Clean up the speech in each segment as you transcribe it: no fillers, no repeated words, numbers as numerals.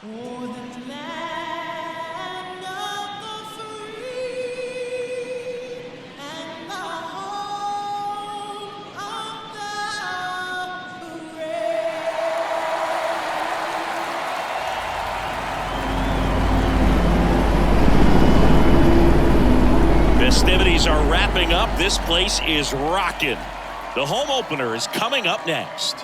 Oh, the land of the free and the home of the brave. Festivities are wrapping up. This place is rocking. The home opener is coming up next.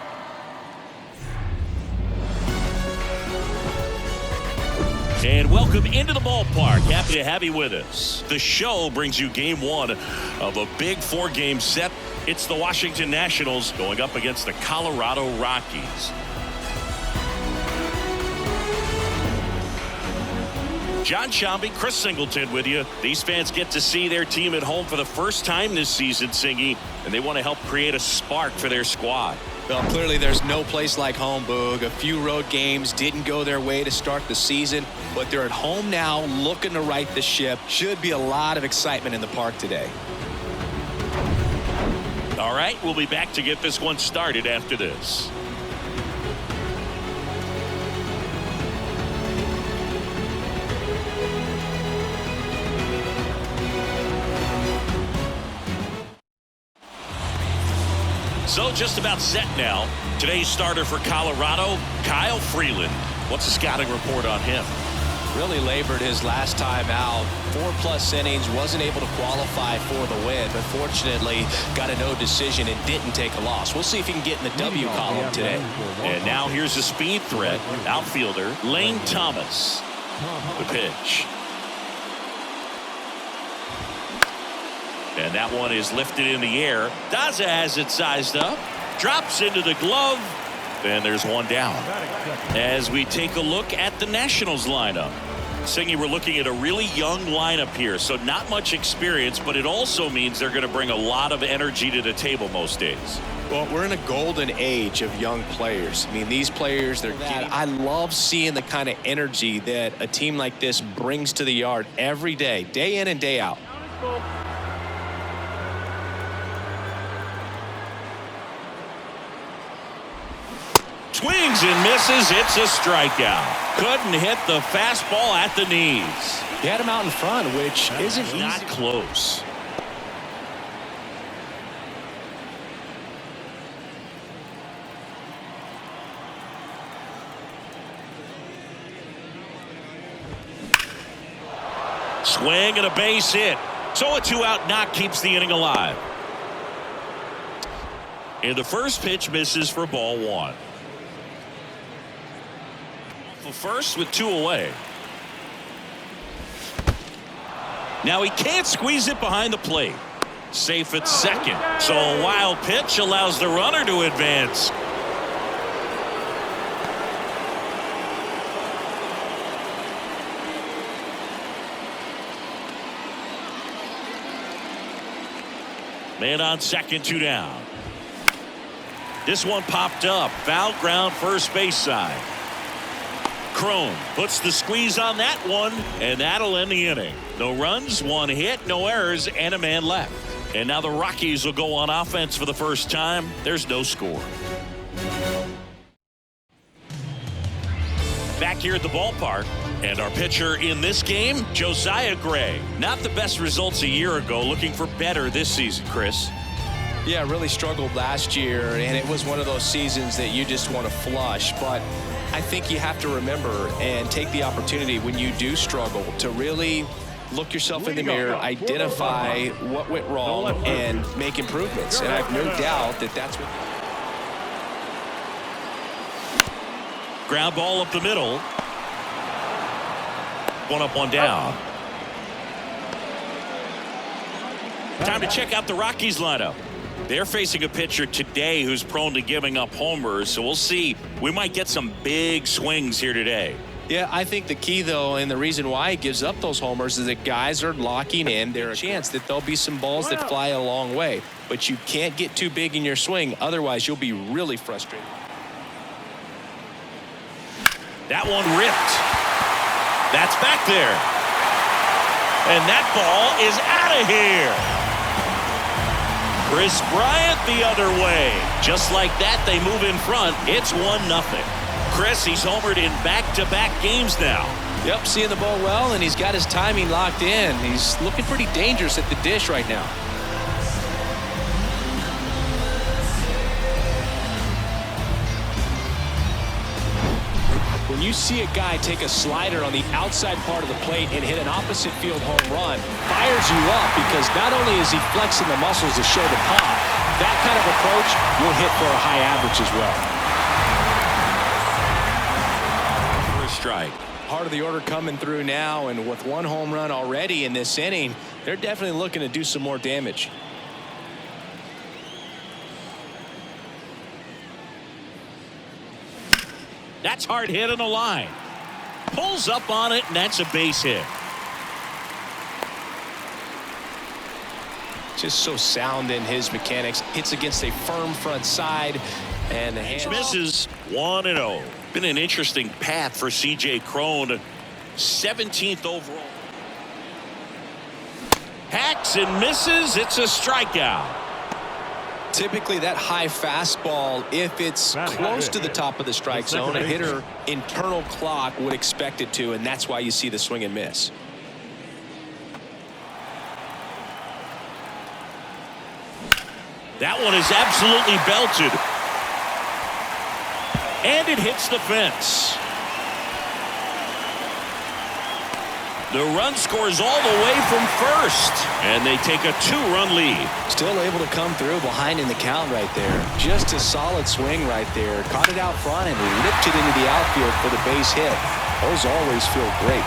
And welcome into the ballpark. Happy to have you with us. The show brings you game one of a big four-game set. It's the Washington Nationals going up against the Colorado Rockies. John Shambi, Chris Singleton with you. These fans get to see their team at home for the first time this season, Singy, and they want to help create a spark for their squad. Well, clearly there's no place like home, Boog. A few road games didn't go their way to start the season, but they're at home now looking to right the ship. Should be a lot of excitement in the park today. All right, we'll be back to get this one started after this. So just about set now. Today's starter for Colorado, Kyle Freeland. What's the scouting report on him? Really labored his last time out. 4+ innings, wasn't able to qualify for the win, but fortunately got a no decision and didn't take a loss. We'll see if he can get in the W column today. And now here's a speed threat. Outfielder Lane Thomas. The pitch. And that one is lifted in the air. Daza has it sized up. Drops into the glove. And there's one down. As we take a look at the Nationals lineup. Singy, we're looking at a really young lineup here. So not much experience, but it also means they're going to bring a lot of energy to the table most days. Well, we're in a golden age of young players. I mean, these players, I love seeing the kind of energy that a team like this brings to the yard every day in and day out. Swings and misses. It's a strikeout. Couldn't hit the fastball at the knees. He had him out in front, which isn't not easy. Close. Swing and a base hit. So a 2-out knock keeps the inning alive. And the first pitch misses for ball one. First with 2 away. Now he can't squeeze it behind the plate. Safe at second. So a wild pitch allows the runner to advance. Man on second, 2 down. This one popped up. Foul ground first base side. Crone puts the squeeze on that one, and that'll end the inning. No runs, 1 hit, no errors, and a man left. And now the Rockies will go on offense for the first time. There's no score. Back here at the ballpark, and our pitcher in this game, Josiah Gray. Not the best results a year ago, looking for better this season, Chris. Yeah, really struggled last year, and it was one of those seasons that you just want to flush. But I think you have to remember and take the opportunity when you do struggle to really look yourself in the mirror, identify what went wrong, and make improvements. And I have no doubt that that's what. Ground ball up the middle. 1 up, 1 down. Time to check out the Rockies lineup. They're facing a pitcher today who's prone to giving up homers, so we'll see. We might get some big swings here today. Yeah, I think the key, though, and the reason why he gives up those homers is that guys are locking in. There's a chance that there'll be some balls that fly a long way, but you can't get too big in your swing. Otherwise, you'll be really frustrated. That one ripped. That's back there. And that ball is out of here. Chris Bryant the other way. Just like that, they move in front. It's 1-0. Chris, he's homered in back-to-back games now. Yep, seeing the ball well, and he's got his timing locked in. He's looking pretty dangerous at the dish right now. When you see a guy take a slider on the outside part of the plate and hit an opposite field home run, fires you up because not only is he flexing the muscles to show the pop, that kind of approach will hit for a high average as well. First strike. Part of the order coming through now, and with one home run already in this inning, they're definitely looking to do some more damage. That's hard hit on the line. Pulls up on it, and that's a base hit. Just so sound in his mechanics. Hits against a firm front side, and the hand misses. 1-0. Been an interesting path for C.J. Cron. 17th overall. Hacks and misses. It's a strikeout. Typically that high fastball, if it's close to the top of the strike zone, a hitter internal clock would expect it to, and that's why you see the swing and miss. That one is absolutely belted. And it hits the fence. The run scores all the way from first, and they take a 2-run lead. Still able to come through behind in the count right there. Just a solid swing right there. Caught it out front and ripped it into the outfield for the base hit. Those always feel great.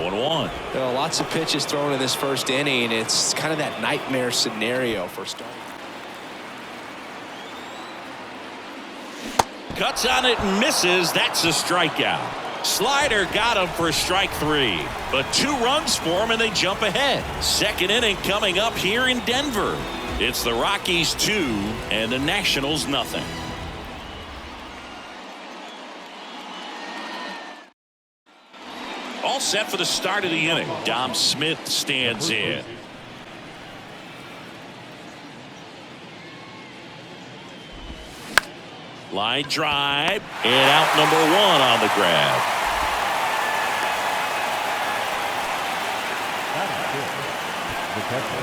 0-1. Well, lots of pitches thrown in this first inning. It's kind of that nightmare scenario for starting. Cuts on it and misses. That's a strikeout. Slider got him for strike 3. But 2 runs for him, and they jump ahead. Second inning coming up here in Denver. It's the Rockies 2 and the Nationals nothing. All set for the start of the inning. Dom Smith stands in. Line drive, and out number 1 on the grab.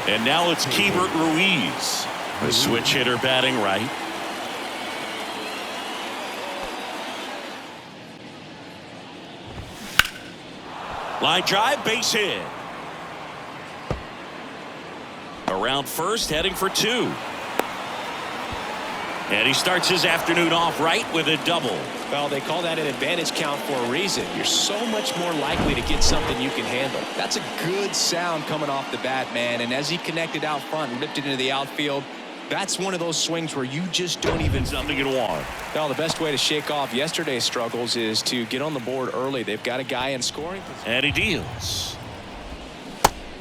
And now it's Keibert Ruiz, the switch hitter batting right. Line drive, base hit. Around first, heading for 2. And he starts his afternoon off right with a double. Well, they call that an advantage count for a reason. You're so much more likely to get something you can handle. That's a good sound coming off the bat, man. And as he connected out front and ripped it into the outfield, that's one of those swings where you just don't even... Something you want. Well, the best way to shake off yesterday's struggles is to get on the board early. They've got a guy in scoring position. And he deals.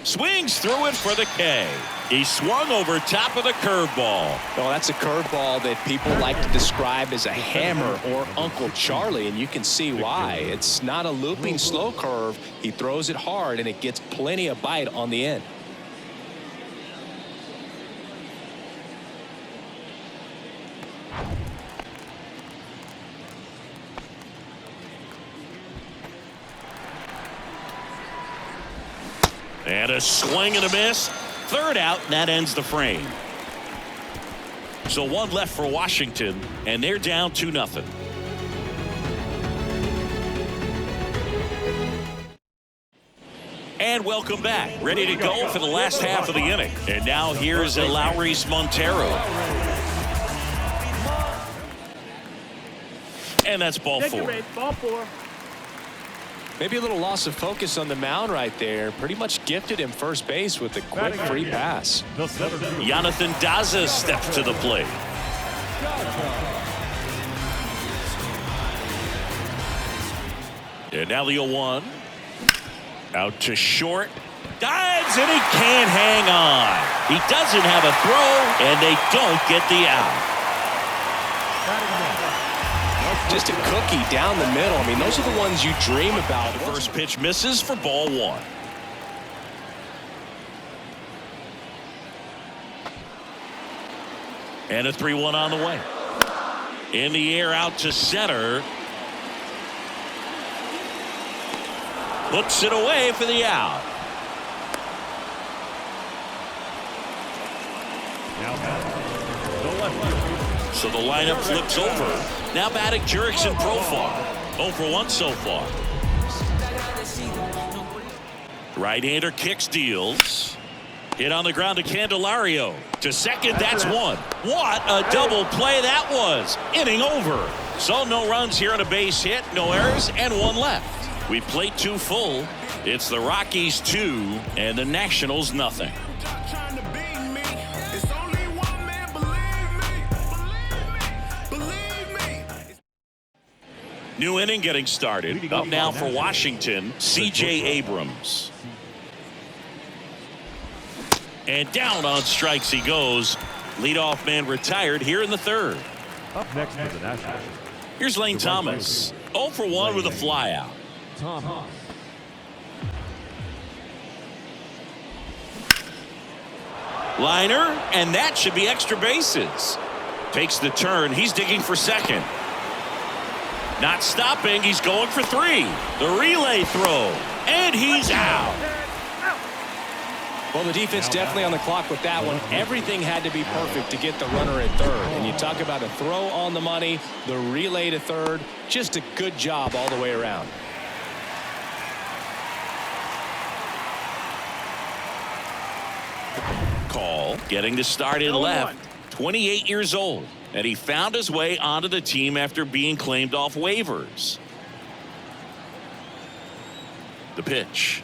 Swings through it for the K. He swung over top of the curveball. Well, that's a curveball that people like to describe as a hammer or Uncle Charlie, and you can see why. It's not a looping slow curve. He throws it hard, and it gets plenty of bite on the end. And a swing and a miss. Third out, and that ends the frame. So 1 left for Washington, and they're down 2-0. And welcome back. Ready to go for the last half of the inning. And now here's Lowry's Montero. And that's ball 4. Ball 4. Maybe a little loss of focus on the mound right there. Pretty much gifted him first base with a quick free pass. Jonathan Daza steps to the plate. And now the 0-1. Out to short. Dives, and he can't hang on. He doesn't have a throw, and they don't get the out. Just a cookie down the middle. I mean, those are the ones you dream about. The first pitch misses for ball 1. And a 3-1 on the way. In the air out to center. Puts it away for the out. So the lineup flips over. Now batting Jurickson Profar. 0 for 1 so far. Right-hander kicks, deals. Hit on the ground to Candelario. To second, that's one. What a double play that was. Inning over. So no runs here on a base hit, no errors, and one left. We played 2 full. It's the Rockies 2 and the Nationals nothing. New inning getting started. Up now for Washington, C.J. Abrams. And down on strikes he goes. Leadoff man retired here in the 3rd. Up next for the Nationals. Here's Lane Thomas. 0 for 1 with a flyout. Liner, and that should be extra bases. Takes the turn. He's digging for second. Not stopping. He's going for 3. The relay throw. And he's out. Well, the defense definitely on the clock with that one. Everything had to be perfect to get the runner at 3rd. And you talk about a throw on the money, the relay to 3rd. Just a good job all the way around. Call getting the start in left. 28 years old. And he found his way onto the team after being claimed off waivers. The pitch.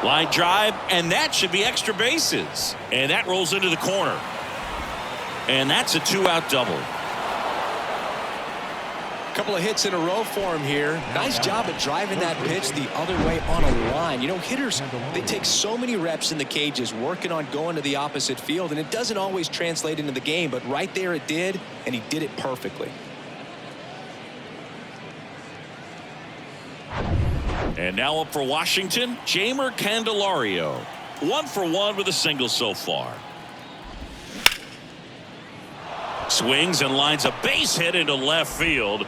Line drive, and that should be extra bases. And that rolls into the corner. And that's a 2-out double. Couple of hits in a row for him here. Nice job at driving that pitch the other way on a line. You know, hitters, they take so many reps in the cages working on going to the opposite field, and it doesn't always translate into the game, but right there it did, and he did it perfectly. And now up for Washington, Jeimer Candelario. 1 for 1 with a single so far. Swings and lines a base hit into left field.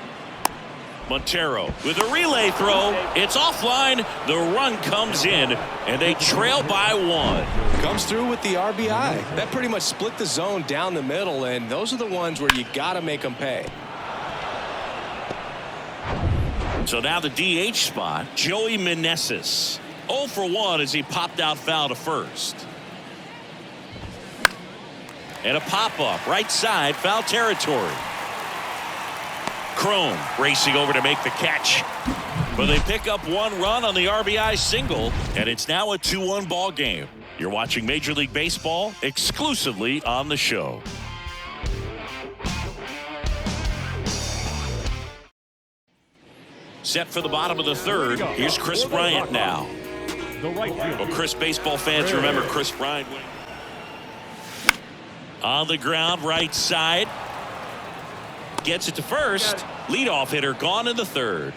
Montero with a relay throw. It's offline. The run comes in, and they trail by 1. Comes through with the RBI. That pretty much split the zone down the middle, and those are the ones where you got to make them pay. So now the DH spot, Joey Meneses. 0 for 1 as he popped out foul to first. And a pop-up right side, foul territory. Crone racing over to make the catch. But they pick up 1 run on the RBI single, and it's now a 2-1 ball game. You're watching Major League Baseball exclusively on the show. Set for the bottom of the 3rd. Here's Chris Bryant now. Well, Chris baseball fans remember Chris Bryant. On the ground, right side. Gets it to first. Leadoff hitter gone in the 3rd.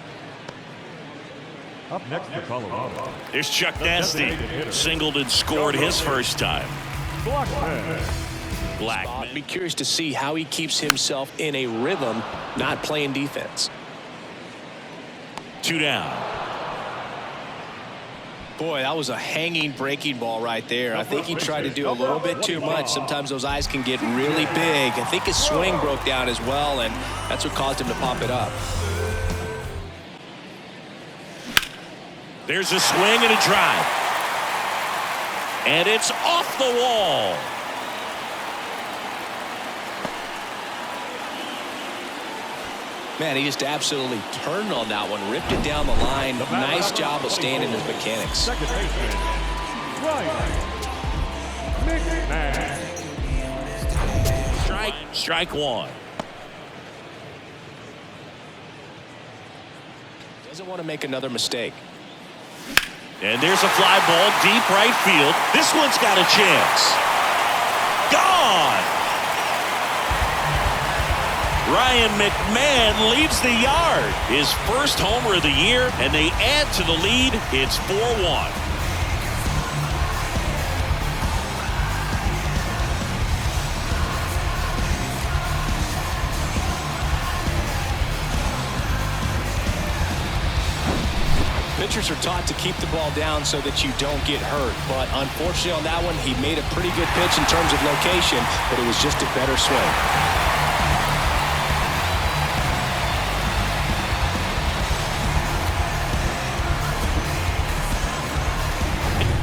Up next for Colorado. There's Chuck Nasty. Singled and scored his first time. Blackman. Be curious to see how he keeps himself in a rhythm, not playing defense. 2 down. Boy, that was a hanging breaking ball right there. I think he tried to do a little bit too much. Sometimes those eyes can get really big. I think his swing broke down as well, and that's what caused him to pop it up. There's a swing and a drive. And it's off the wall. Man, he just absolutely turned on that one, ripped it down the line. Nice job of staying in his mechanics. Second baseman, Strike 1. Doesn't want to make another mistake. And there's a fly ball deep right field. This one's got a chance. Gone. Ryan McMahon leads the yard. His first homer of the year, and they add to the lead. It's 4-1. pitchers are taught to keep the ball down so that you don't get hurt. But unfortunately on that one, he made a pretty good pitch in terms of location, but it was just a better swing.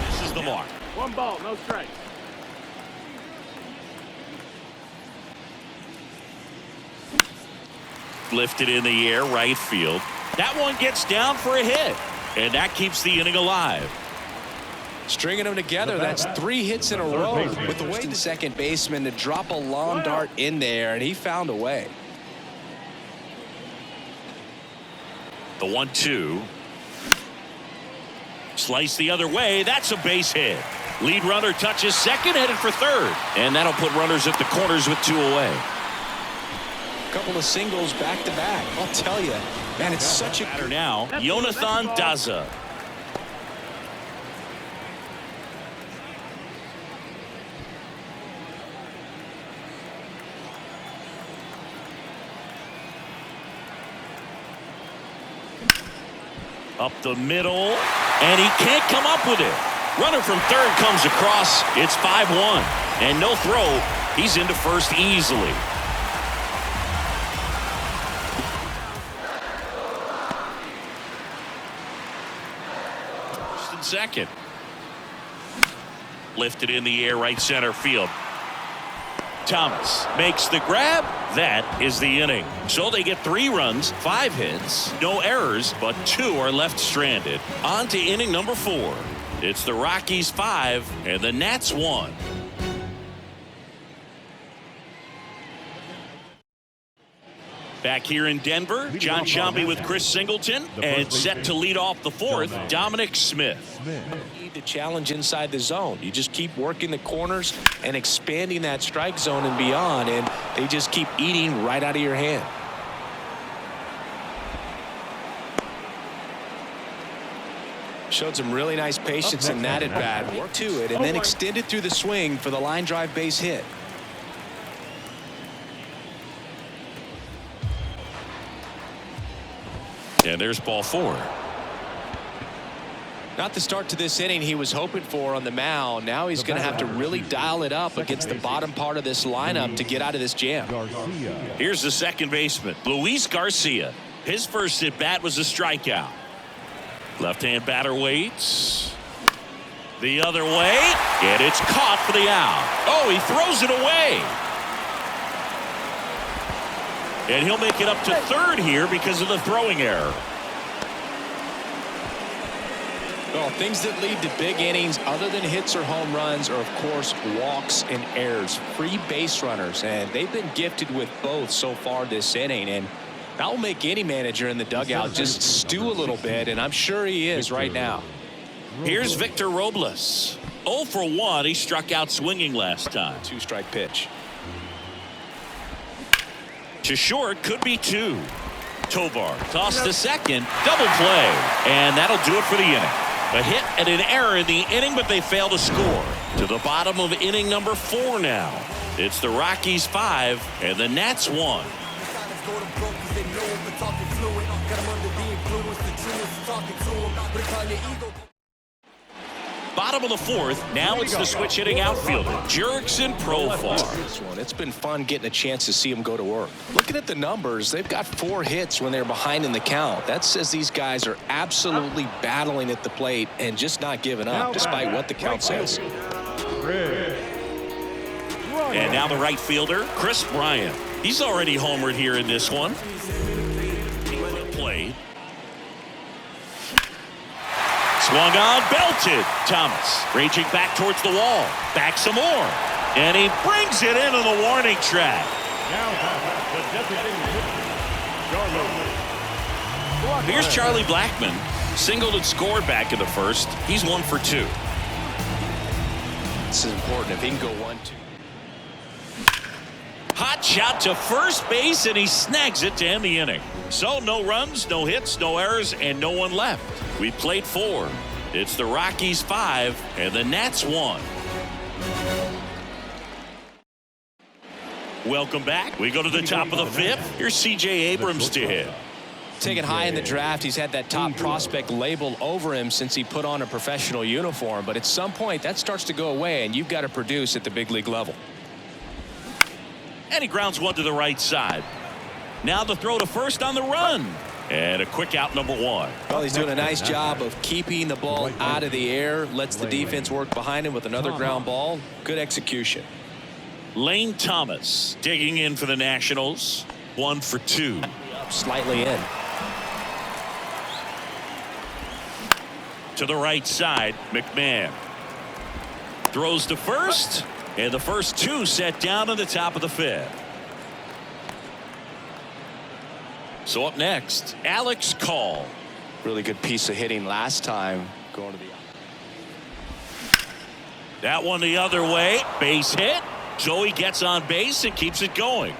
This is the mark. 1 ball, no strikes. Lifted in the air, right field. That one gets down for a hit, and that keeps the inning alive. Stringing them together, that's 3 hits in a row with the way the second baseman to drop a long dart in there, and he found a way. The 1-2. Slice the other way. That's a base hit. Lead runner touches second, headed for third. And that'll put runners at the corners with 2 away. Couple of singles back to back. I'll tell you, man, it's such a batter now. Jonathan Daza. Up the middle, and he can't come up with it. Runner from third comes across. It's 5-1, and no throw. He's into first easily. Second. Lifted in the air, right center field. Thomas makes the grab. That is the inning. So they get 3 runs, 5 hits, no errors, but 2 are left stranded. On to inning number 4. It's the Rockies 5 and the Nats 1. Back here in Denver, John Sciambi with Chris Singleton, and set to lead off the 4th, Dominic Smith. Need to challenge inside the zone. You just keep working the corners and expanding that strike zone and beyond, and they just keep eating right out of your hand. Showed some really nice patience in that at bat. Worked to it and then extended through the swing for the line drive base hit. And there's ball 4. Not the start to this inning he was hoping for on the mound. Now he's going to have to really dial it up against the bottom part of this lineup to get out of this jam. Here's the second baseman, Luis Garcia. His first at bat was a strikeout. Left-hand batter waits. The other way, and it's caught for the out. Oh, he throws it away. And he'll make it up to third here because of the throwing error. Well, things that lead to big innings other than hits or home runs are, of course, walks and errors, free base runners, and they've been gifted with both so far this inning, and that will make any manager in the dugout just stew a little bit, and I'm sure he is right now. Here's Victor Robles. 0 for 1. He struck out swinging last time. 2-strike pitch. To short, could be 2. Tovar tossed to second, double play, and that'll do it for the inning. A hit and an error in the inning, but they fail to score. To the bottom of inning number 4 now. It's the Rockies 5 and the Nats 1. Bottom of the 4th. Now it's the switch hitting outfielder, Jurickson Profar. It's been fun getting a chance to see him go to work. Looking at the numbers, they've got 4 hits when they're behind in the count. That says these guys are absolutely battling at the plate and just not giving up, despite what the count says. And now the right fielder, Chris Bryant. He's already homered here in this one. Play. Swung on, belted. Thomas raging back towards the wall. Back some more. And he brings it into the warning track. Here's Charlie Blackmon. Singled and scored back in the first. He's 1 for 2. This is important. If he can go 1-2. Hot shot to first base, and he snags it to end the inning. So no runs, no hits, no errors, and no one left. We played 4. It's the Rockies 5 and the Nats 1. Welcome back. We go to the top of the 5th. Here's C.J. Abrams to hit. Taken high in the draft, he's had that top prospect label over him since he put on a professional uniform. But at some point, that starts to go away, and you've got to produce at the big league level. And he grounds one to the right side. Now the throw to first on the run. And a quick out, number one. Well, he's doing a nice job of keeping the ball out of the air. Lets the defense work behind him with another ground ball. Good execution. Lane Thomas digging in for the Nationals. 1 for 2. Slightly in. To the right side, McMahon throws to first, and the first two set down on the top of the fifth. So up next, Alex Call. Really good piece of hitting last time. Going to the that one the other way. Base hit. Joey gets on base and keeps it going.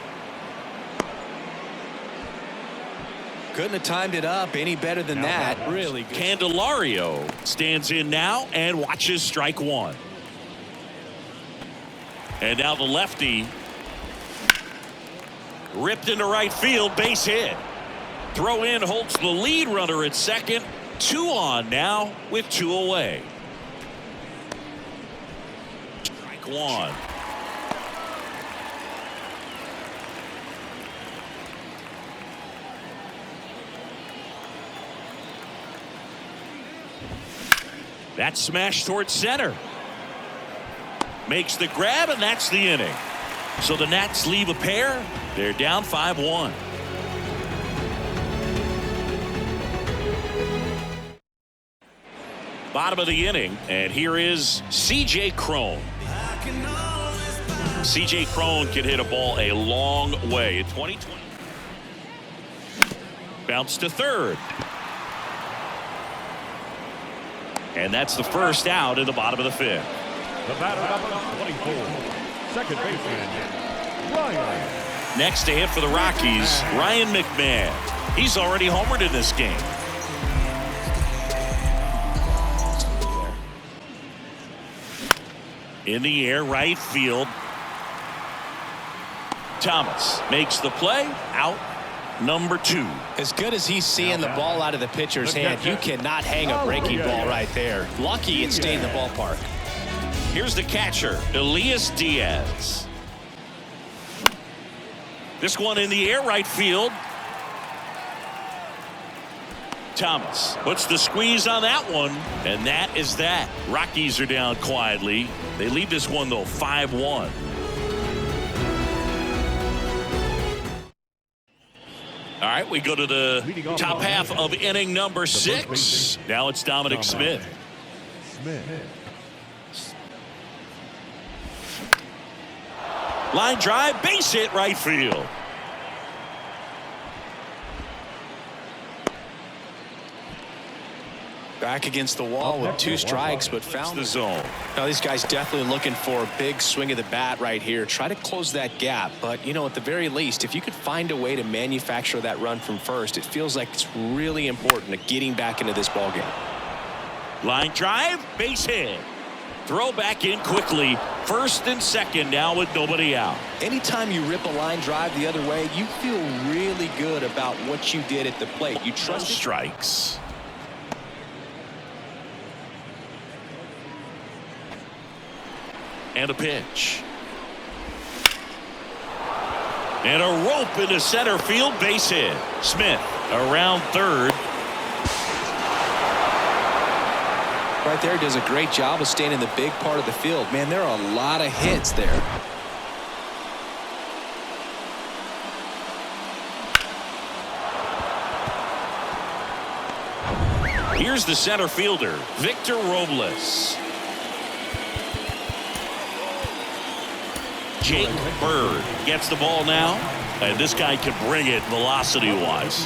Couldn't have timed it up any better than that. Really good. Candelario stands in now and watches strike one. And now the lefty ripped into right field, base hit. Throw in holds the lead runner at second. 2 on now with 2 away. Strike one. That smash towards center. Makes the grab, and that's the inning. So the Nats leave a pair. They're down 5-1. Bottom of the inning, and here is C.J. Cron. C.J. Cron can hit a ball a long way in 2020. Bounce to third. And that's the first out in the bottom of the fifth. The batter number 24, second baseman, Ryan. Next to hit for the Rockies, Ryan McMahon. He's already homered in this game. In the air, right field. Thomas makes the play. Out. Number 2. As good as he's seeing the ball out of the pitcher's hand, you cannot hang a breaking ball right there. Lucky it stayed in the ballpark. Here's the catcher, Elias Diaz. This one in the air, right field. Thomas puts the squeeze on that one, and that is that. Rockies are down quietly. They lead this one, though, 5-1. All right, we go to the top half of inning number 6. Now it's Dominic Smith. Line drive, base hit, right field. Back against the wall with 2 strikes, but found the zone. Now these guys definitely looking for a big swing of the bat right here. Try to close that gap, but you know, at the very least, if you could find a way to manufacture that run from first, it feels like it's really important to getting back into this ball game. Line drive, base hit. Throw back in quickly. First and second now with nobody out. Anytime you rip a line drive the other way, you feel really good about what you did at the plate. You trust strikes. And a pitch. And a rope into center field, base hit. Smith around third. Right there, does a great job of staying in the big part of the field. Man, there are a lot of hits there. Here's the center fielder, Victor Robles. Jake Bird gets the ball now, and this guy can bring it velocity-wise.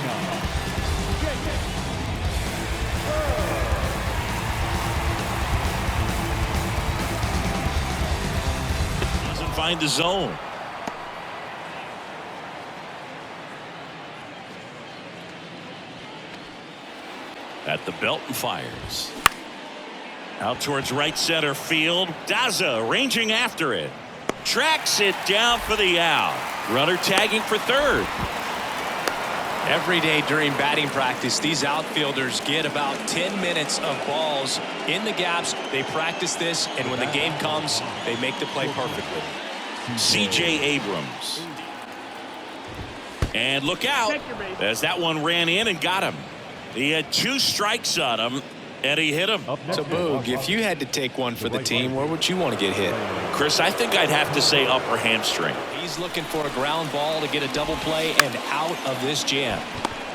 Doesn't find the zone. At the belt and fires. Out towards right center field. Daza ranging after it. Tracks it down for the out. Runner tagging for third. Every day during batting practice, these outfielders get about 10 minutes of balls in the gaps. They practice this, and when the game comes, they make the play perfectly. C.J. Abrams. And look out, as that one ran in and got him. He had 2 strikes on him, and he hit him. So, Boog, if you had to take one for the team, where would you want to get hit? Chris, I think I'd have to say upper hamstring. He's looking for a ground ball to get a double play and out of this jam.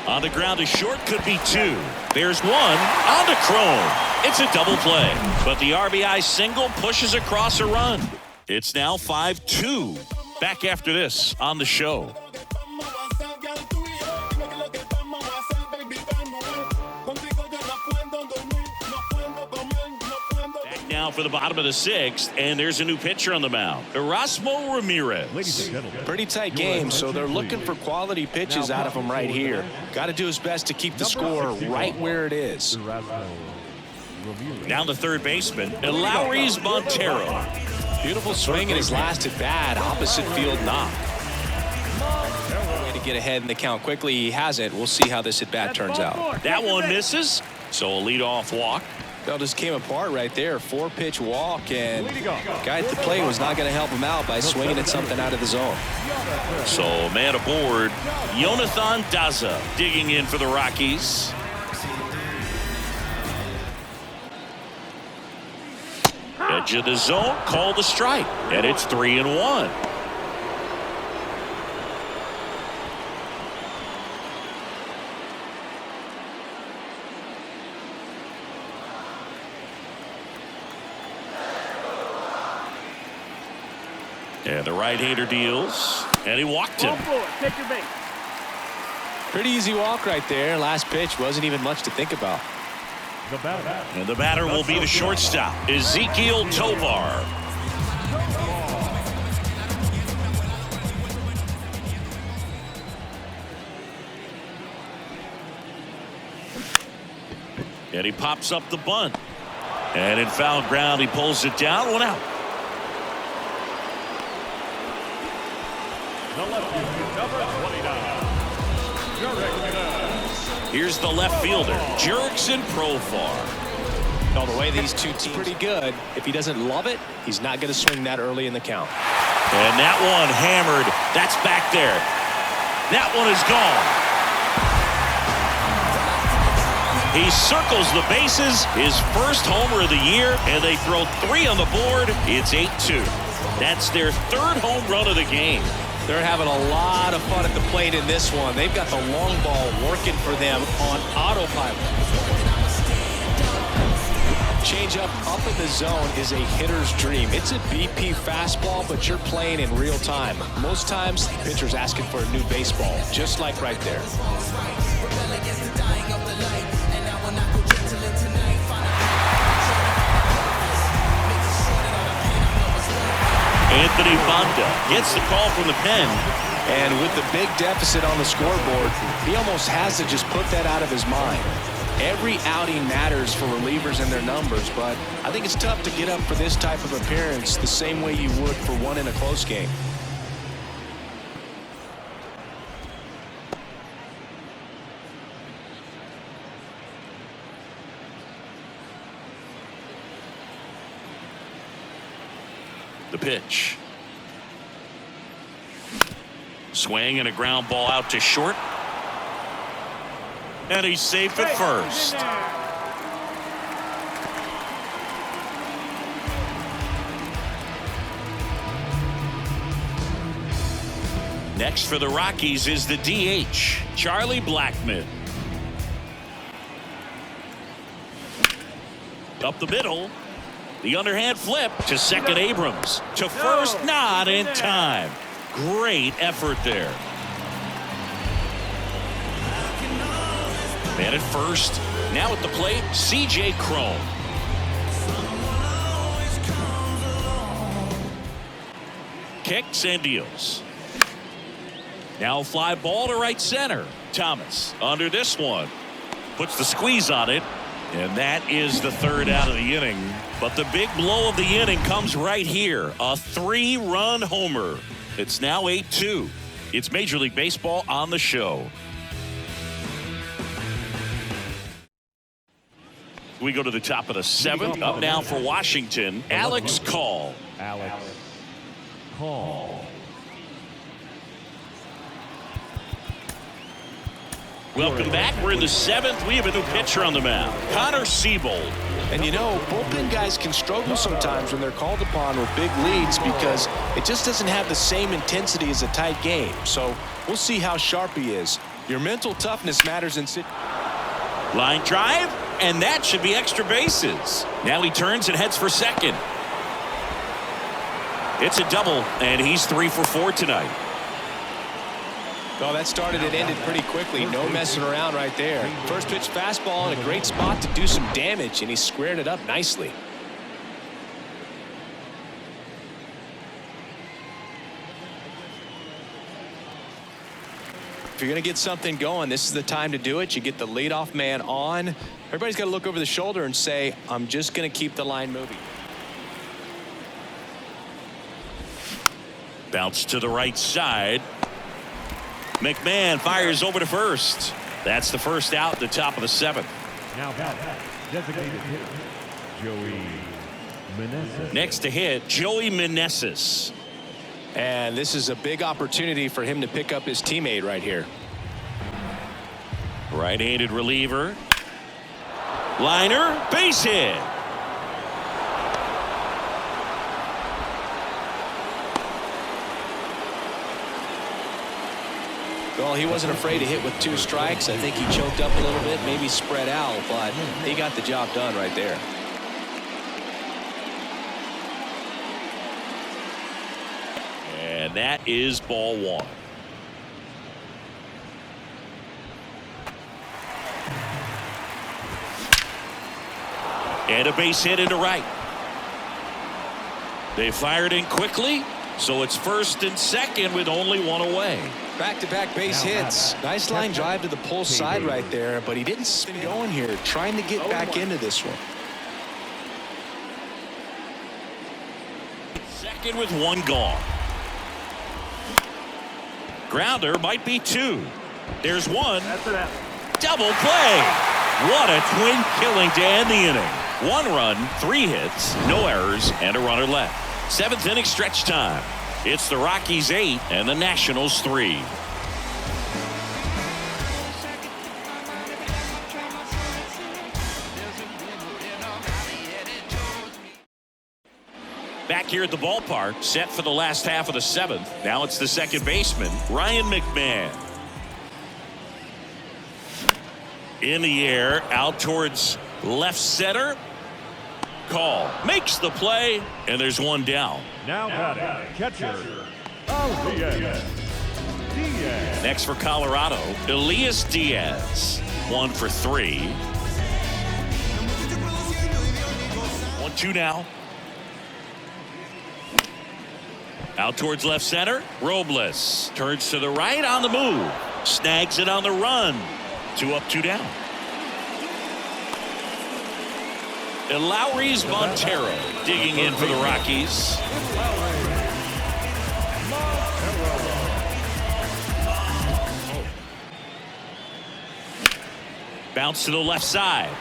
On the ground to short, could be 2. There's 1 on to Crone. It's a double play, but the RBI single pushes across a run. It's now 5-2. Back after this on the show. Now for the bottom of the 6th, and there's a new pitcher on the mound, Erasmo Ramirez. Pretty tight game, so they're looking for quality pitches out of him right here. Got to do his best to keep the score right where it is. Down the third baseman, Lowry's Montero. Beautiful swing in his last at bat, opposite field knock. Way to get ahead in the count quickly. He hasn't. We'll see how this at bat turns out. That one misses, so a leadoff walk. That just came apart right there. 4-pitch walk, and guy at the plate was not going to help him out by swinging at something out of the zone. So man aboard, Jonathan Daza digging in for the Rockies. Edge of the zone, called a strike, and it's 3-1. And the right-hander deals, and he walked him. Take your bait. Pretty easy walk right there. Last pitch wasn't even much to think about. And the batter will be the shortstop, Ezekiel Tovar. And he pops up the bunt. And in foul ground, he pulls it down. 1 out. The left fielder, number 29. Here's the left fielder, Jurickson Profar. Oh, the way these two teams pretty good. If he doesn't love it, he's not going to swing that early in the count. And that one hammered. That's back there. That one is gone. He circles the bases, his first homer of the year, and they throw 3 on the board. It's 8-2. That's their 3rd home run of the game. They're having a lot of fun at the plate in this one. They've got the long ball working for them on autopilot. Changeup up in the zone is a hitter's dream. It's a BP fastball, but you're playing in real time. Most times, the pitcher's asking for a new baseball, just like right there. Anthony Banda gets the call from the pen. And with the big deficit on the scoreboard, he almost has to just put that out of his mind. Every outing matters for relievers and their numbers, but I think it's tough to get up for this type of appearance the same way you would for one in a close game. The pitch. Swing and a ground ball out to short. And he's safe at first. Next for the Rockies is the DH, Charlie Blackmon. Up the middle. The underhand flip to second, Abrams. To first, not in time. Great effort there. Man at first. Now at the plate, C.J. Crone. Kicks and deals. Now a fly ball to right center. Thomas under this one. Puts the squeeze on it. And that is the 3rd out of the inning. But the big blow of the inning comes right here. A 3-run homer. It's now 8-2. It's Major League Baseball on the show. We go to the top of the 7th. Up now for Washington, Alex Call. Alex Call. Welcome back. We're in the 7th. We have a new pitcher on the mound, Connor Siebold. And you know, bullpen guys can struggle sometimes when they're called upon with big leads because it just doesn't have the same intensity as a tight game. So we'll see how sharp he is. Your mental toughness matters in Line drive, and that should be extra bases. Now he turns and heads for second. It's a double, and he's 3 for 4 tonight. Well, that started and ended pretty quickly. No messing around right there. First pitch fastball in a great spot to do some damage, and he squared it up nicely. If you're going to get something going, this is the time to do it. You get the leadoff man on. Everybody's got to look over the shoulder and say, I'm just going to keep the line moving. Bounce to the right side. McMahon fires over to first. That's the first out at the top of the 7th. Now designated hitter, Joey Meneses. Next to hit, Joey Meneses. And this is a big opportunity for him to pick up his teammate right here. Right-handed reliever. Liner, base hit. Well, he wasn't afraid to hit with 2 strikes. I think he choked up a little bit, maybe spread out, but he got the job done right there. And that is ball 1. And a base hit into right. They fired in quickly, so it's first and second with only 1 away. Back-to-back base hits. Nice line drive to the pull side right there, but he didn't spin going here, trying to get back into this one. Second with 1 gone. Grounder might be 2. There's 1. Double play. What a twin killing to end the inning. 1 run, 3 hits, no errors, and a runner left. 7th inning stretch time. It's the Rockies 8 and the Nationals 3. Back here at the ballpark, set for the last half of the 7th. Now it's the second baseman, Ryan McMahon. In the air, out towards left center. Call makes the play, and there's 1 down. Now batting, catcher, Diaz. Next for Colorado, Elias Diaz. 1 for 3. 1-2 now. Out towards left center. Robles turns to the right on the move. Snags it on the run. 2 up, 2 down. And Lowry's Montero digging in for the Rockies. Bounce to the left side.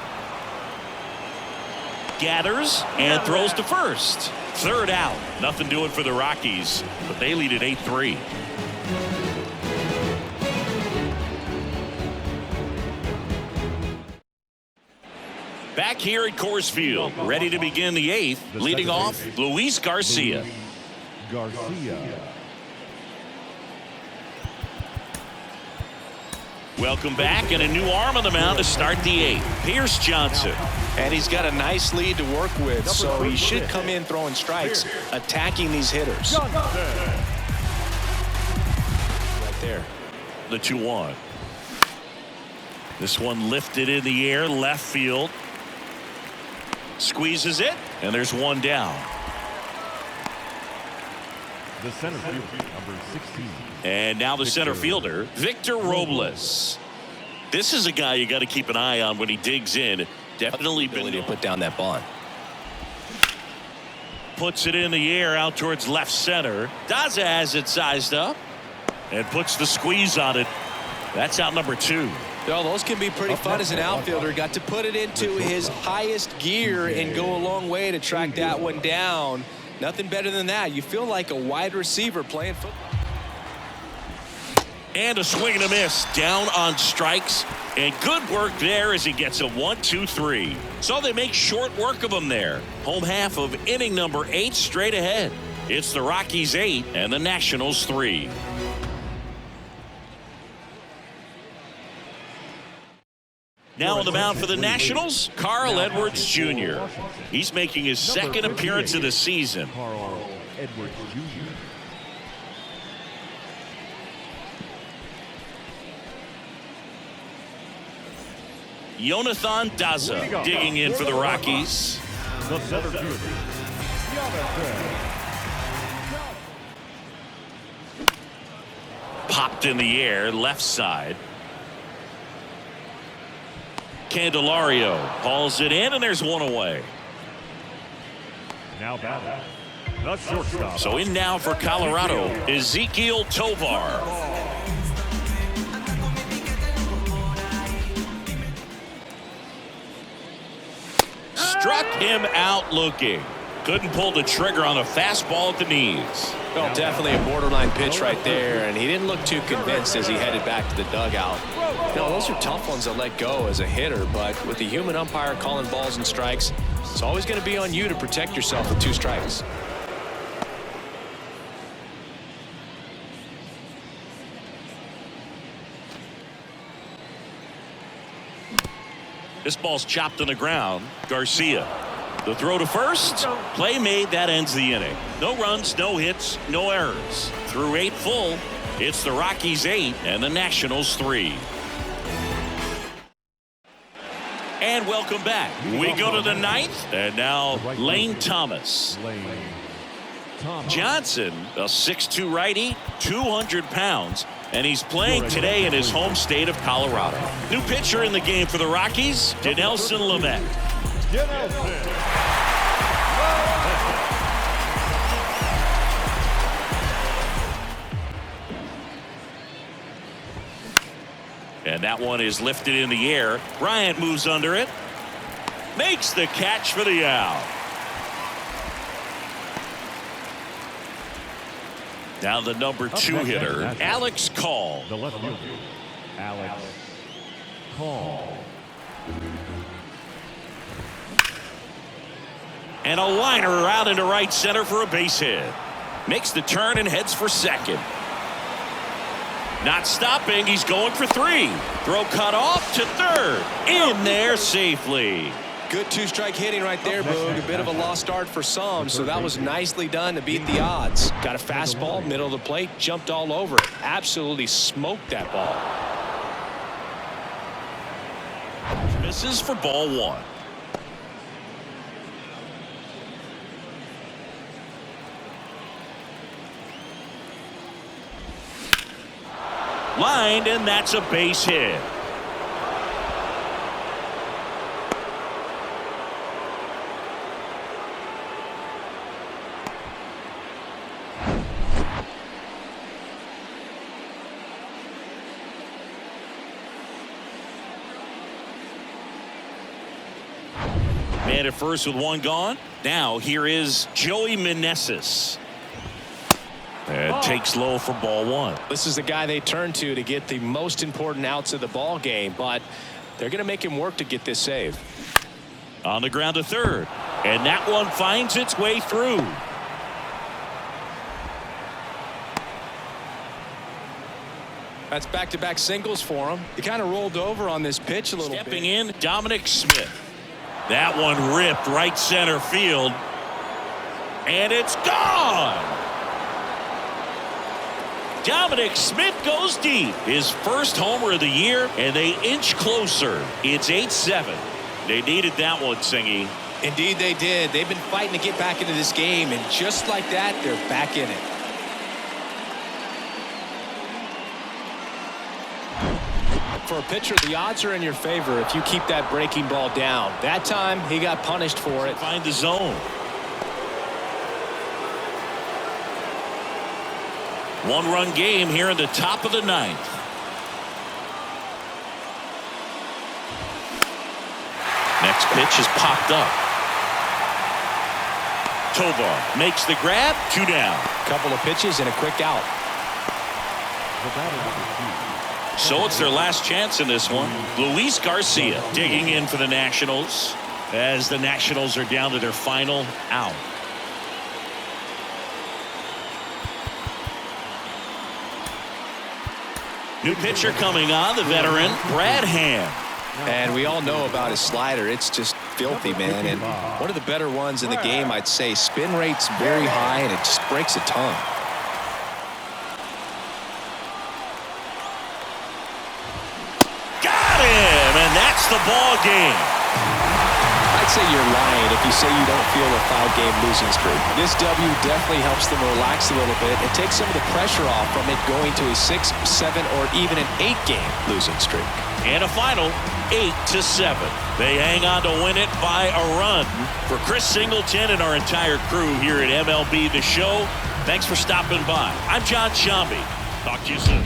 Gathers and throws to first. 3rd out. Nothing doing for the Rockies, but they lead at 8-3. Back here at Coors Field, ready to begin the 8th. Leading off, Luis Garcia. Welcome back, and a new arm on the mound to start the 8th. Pierce Johnson. And he's got a nice lead to work with, so he should come in throwing strikes, attacking these hitters. Right there. The 2-1. This one lifted in the air, left field. Squeezes it, and there's 1 down. The center fielder, number 16. And now the center fielder, Victor Robles. This is a guy you got to keep an eye on when he digs in. Definitely Ability to put down that bunt. Puts it in the air out towards left center. Daza has it sized up and puts the squeeze on it. That's out number 2. Well, those can be pretty fun as an outfielder. Got to put it into his highest gear and go a long way to track that one down. Nothing better than that. You feel like a wide receiver playing football. And a swing and a miss. Down on strikes. And good work there as he gets a 1-2-3. So they make short work of him there. Home half of inning number 8 straight ahead. It's the Rockies 8 and the Nationals 3. Now on the mound for the Nationals, Carl Edwards Jr. He's making his second appearance of the season. Carl Edwards Jr. Jonathan Daza digging in for the Rockies. The center fielder, Jonathan. Popped in the air, left side. Candelario hauls it in, and there's one away. Now batting, the shortstop. So in now for Colorado, Ezequiel Tovar. Struck him out looking. Couldn't pull the trigger on the fastball at the knees. Well, definitely a borderline pitch right there, and he didn't look too convinced as he headed back to the dugout. No, those are tough ones to let go as a hitter, but with the human umpire calling balls and strikes, it's always going to be on you to protect yourself with 2 strikes. This ball's chopped on the ground. Garcia. The throw to first. Play made. That ends the inning. No runs, no hits, no errors. Through 8 full, it's the Rockies 8 and the Nationals 3. And welcome back. We go to the 9th, and now Lane Thomas. Johnson, a 6'2" righty, 200 pounds, and he's playing today in his home state of Colorado. New pitcher in the game for the Rockies, Dinelson Lamet. And that one is lifted in the air. Bryant moves under it. Makes the catch for the out. Now the number 2 hitter, Alex Call. The left fielder, Alex Call. And a liner out into right center for a base hit. Makes the turn and heads for second. Not stopping. He's going for 3. Throw cut off to third. In there safely. Good 2-strike hitting right there, Boog. A bit of a lost start for some, so that was nicely done to beat the odds. Got a fastball, middle of the plate, jumped all over it. Absolutely smoked that ball. Misses for ball 1. Lined, and that's a base hit. Man at first with 1 gone. Now here is Joey Meneses. And takes low for ball 1. This is the guy they turn to get the most important outs of the ball game, but they're going to make him work to get this save. On the ground to third. And that one finds its way through. That's back-to-back singles for him. He kind of rolled over on this pitch a little bit. Stepping in, Dominic Smith. That one ripped right center field. And it's gone. Dominic Smith goes deep. His first homer of the year, and they inch closer. It's 8-7. They needed that one, Singy. Indeed they did. They've been fighting to get back into this game, and just like that, they're back in it. For a pitcher, the odds are in your favor if you keep that breaking ball down. That time, he got punished for it. Find the zone. One-run game here in the top of the 9th. Next pitch is popped up. Tovar makes the grab. 2 down. Couple of pitches and a quick out. The batter number 2. So it's their last chance in this one. Luis Garcia digging in for the Nationals as the Nationals are down to their final out. New pitcher coming on, the veteran Brad Hand. And we all know about his slider. It's just filthy, man. And one of the better ones in the game, I'd say. Spin rate's very high, and it just breaks a ton. Got him, and that's the ball game. I'd say you're lying if you say you don't feel a 5-game losing streak. This W definitely helps them relax a little bit and take some of the pressure off from it going to a 6, 7, or even an 8-game losing streak. And a final 8-7. They hang on to win it by a run. For Chris Singleton and our entire crew here at MLB The Show, thanks for stopping by. I'm John Shambi. Talk to you soon.